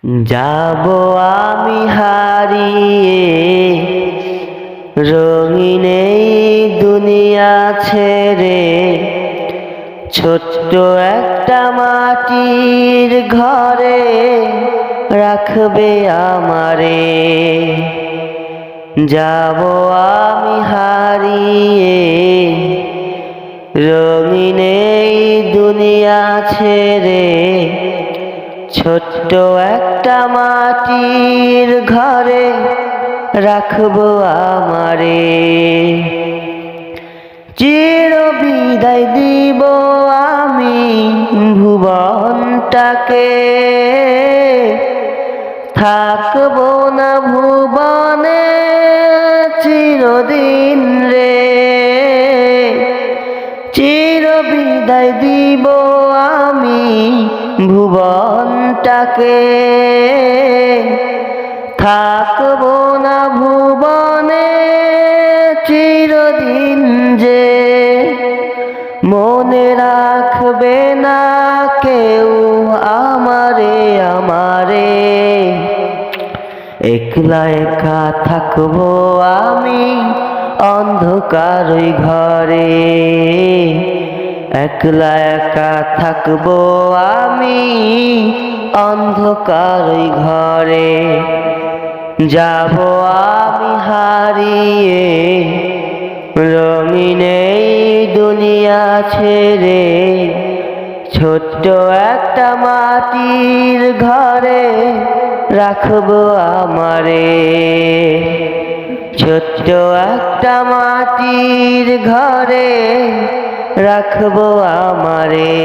যাব আমি হারিয়ে রঙিন এই দুনিয়া ছেড়ে, ছোট্ট একটা মাটির ঘরে রাখবে আমারে। যাব আমি হারিয়ে রঙিন এই দুনিয়া ছেড়ে, ছোট্ট একটা মাটির ঘরে রাখবো আমারে। চির বিদায় দিব আমি ভুবনটাকে, থাকবো না ভুবনে চিরদিন রে। চির বিদায় দিব আমি ভুবনটাকে, থাকবো না ভুবনে চিরদিন যে। মনে রাখবে না কেউ আমারে আমারে, একলা একা থাকবো আমি অন্ধকার ওই ঘরে। একলা একা থাকবো আমি অন্ধকার ওই ঘরে। যাব আমি হারিয়ে রঙিন এই দুনিয়া ছেড়ে, ছোট্ট একটা মাটির ঘরে রাখবো আমারে। ছোট্ট একটা মাটির ঘরে রাখবো আমারে।